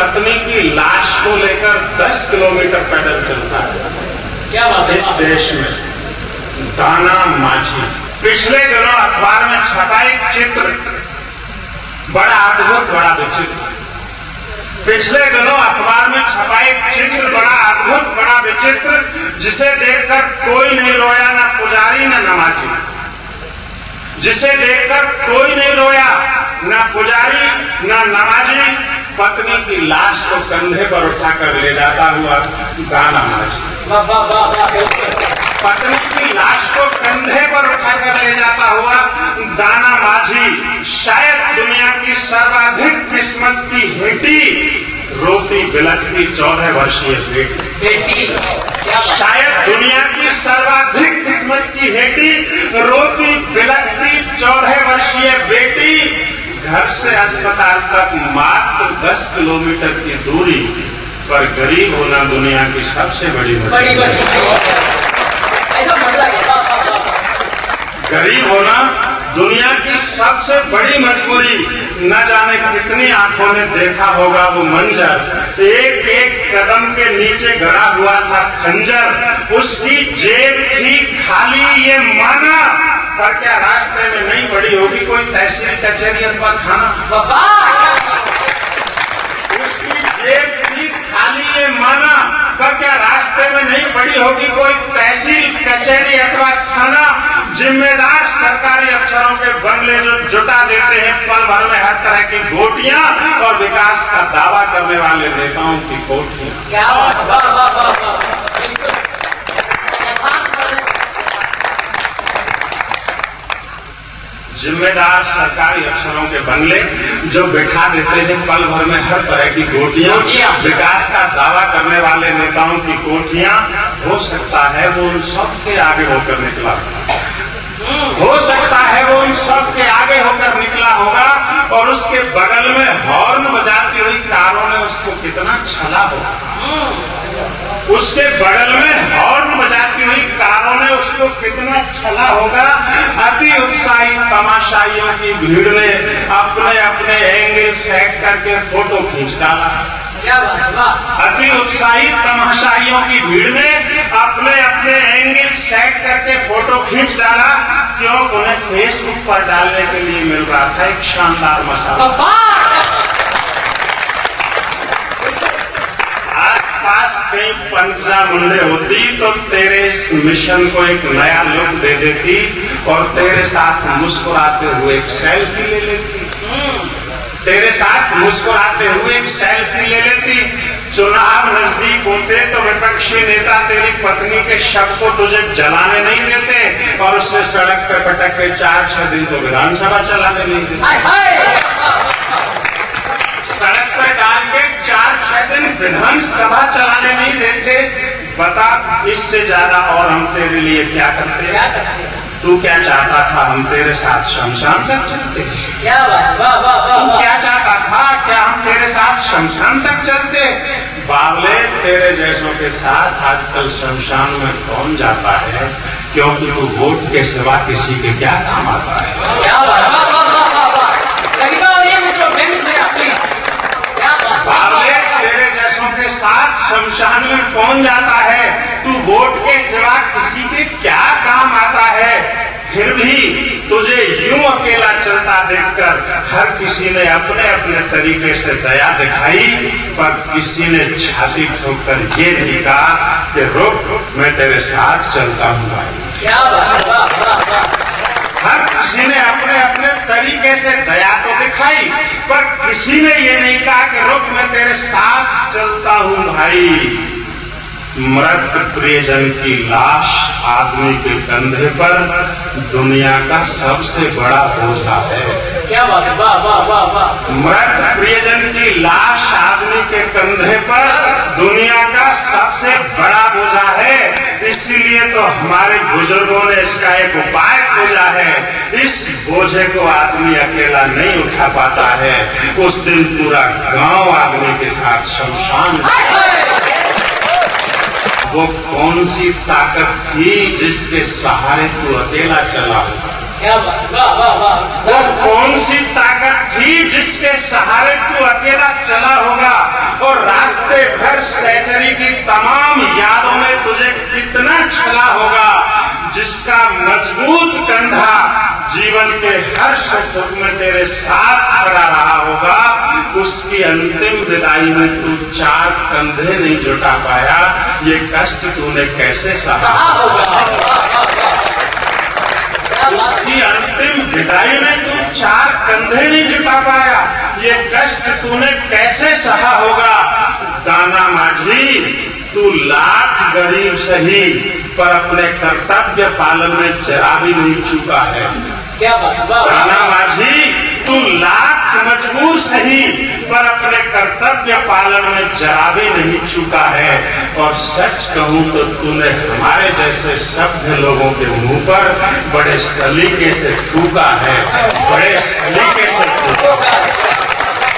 पत्नी की लाश को लेकर 10 किलोमीटर पैदल चलता है। क्या बात है इस देश में दाना माझी। पिछले दिनों अखबार में छपा एक चित्र, बड़ा अद्भुत, बड़ा विचित्र। पिछले दिनों अखबार में छपा एक चित्र, बड़ा अद्भुत, बड़ा विचित्र, जिसे देखकर कोई नहीं रोया, ना पुजारी ना नमाजी। जिसे देखकर कोई नहीं रोया, ना पुजारी ना नमाजी। पत्नी की लाश को कंधे पर उठाकर ले जाता हुआ दाना माझी। पत्नी की लाश को कंधे पर उठाकर ले जाता हुआ दाना माझी। शायद दुनिया की सर्वाधिक किस्मत की हेटी, रोती बिलखती 14 वर्षीय बेटी। शायद दुनिया की सर्वाधिक किस्मत की हेटी, रोती बिलखती 14 वर्षीय बेटी। घर से अस्पताल तक मात्र 10 किलोमीटर की दूरी पर गरीब होना दुनिया की सबसे बड़ी गरीब होना दुनिया की सबसे बड़ी मजबूरी। न जाने कितनी आंखों ने देखा होगा वो मंजर। एक एक कदम के नीचे गड़ा हुआ था खंजर। उसकी जेब थी खाली, ये माना, पर क्या रास्ते में नहीं पड़ी होगी कोई तहसील कचहरी अथवा थाना? उसकी जेब थी खाली, ये माना, पर क्या रास्ते में नहीं पड़ी होगी कोई तहसील कचहरी अथवा थाना? जिम्मेदार सरकारी अफसरों के बंगले जो जुटा देते हैं पल भर में हर तरह की गोटियां, और विकास का दावा करने वाले नेताओं की कोठियां। क्या जिम्मेदार सरकारी अफसरों के बंगले जो बिठा देते हैं पल भर में हर तरह की गोटियां, विकास का दावा करने वाले नेताओं की कोठियां। हो सकता है वो उन सब के आगे होकर निकला, हो सकता है वो उन सब के आगे होकर निकला होगा, और उसके बगल में हॉर्न बजाती हुई कारों ने उसको कितना छला होगा। उसके बगल में हॉर्न बजाती हुई कारों ने उसको कितना छला होगा। अति उत्साही तमाशाइयों की भीड़ ने अपने अपने एंगल सेट करके फोटो खींच डाला। अति उत्साही तमाशाइयों की भीड़ ने अपने अपने एंगल सेट करके फोटो खींच डाला, क्यों? उन्हें फेसबुक पर डालने के लिए मिल रहा था एक शानदार मसाला। आसपास कहीं पंजा मुंडे होती तो तेरे इस मिशन को एक नया लुक दे देती, और तेरे साथ मुस्कुराते हुए एक सेल्फी ले लेती। तेरे साथ मुस्कुराते हुए एक सेल्फी ले लेती। चुनाव नजदीक होते तो विपक्षी नेता तेरी पत्नी के शव को तुझे जलाने नहीं देते, और उससे सड़क पे पटक के 4-6 दिन तो विधानसभा चलाने नहीं देते। सड़क पे डाल के 4-6 दिन विधानसभा चलाने नहीं देते। बता, इससे ज्यादा और हम तेरे लिए क्या करते? तू क्या चाहता था हम तेरे साथ शमशान तक चलते? क्या बात, वाह वाह वाह। तू क्या चाहता था क्या हम तेरे साथ शमशान तक चलते? बावले, तेरे जैसों के साथ आजकल शमशान में कौन जाता है, क्योंकि तू वोट के सिवा किसी के क्या काम आता है। क्या बात, वाह वाह वाह वाह वाह। बावले, तेरे जैसों के साथ शमशान में कौन जाता है, तू वोट के सिवा किसी के क्या काम आता है। फिर भी तुझे यूं अकेला चलता देखकर हर किसी ने अपने अपने तरीके से दया दिखाई, पर किसी ने छाती ठोककर ये नहीं कहा कि रुक, मैं तेरे साथ चलता हूँ भाई। क्या बात, वाह वाह वाह। हर किसी ने अपने अपने तरीके से दया तो दिखाई, पर किसी ने ये नहीं कहा कि रुक, मैं तेरे साथ चलता हूँ भाई। मृत प्रियजन की लाश आदमी के कंधे पर दुनिया का सबसे बड़ा बोझा है। क्या बात है, वाह वाह वाह वाह। मृत प्रियजन की लाश आदमी के कंधे पर दुनिया का सबसे बड़ा बोझा है। इसीलिए तो हमारे बुजुर्गों ने इसका एक उपाय खोजा है। इस बोझे को आदमी अकेला नहीं उठा पाता है, उस दिन पूरा गांव आदमी के साथ शमशान। वो कौन सी ताकत थी जिसके सहारे तू अकेला चला? क्या बात, वाह वाह वाह। वो कौन सी ताकत थी जिसके सहारे तू अकेला चला होगा? सैचरी की तमाम यादों में तुझे कितना छला होगा, जिसका मजबूत कंधा जीवन के हर सुख दुख में तेरे साथ खड़ा रहा होगा, उसकी अंतिम विदाई में तू 4 कंधे नहीं जुटा पाया। ये कष्ट तूने कैसे सहा होगा? उसकी अंतिम विदाई में तू 4 कंधे नहीं जुटा पाया, ये कष्ट तूने कैसे सहा होगा? दाना माझी, तू लाख गरीब सही, पर अपने कर्तव्य पालन में जरा भी नहीं चूका है। क्या बात, दाना माझी, तू लाख मजबूर सही, पर अपने कर्तव्य पालन में जरा भी नहीं चूका है। और सच कहूं तो तूने हमारे जैसे सभ्य लोगों के मुंह पर बड़े सलीके से थूका है, बड़े सलीके से थूका।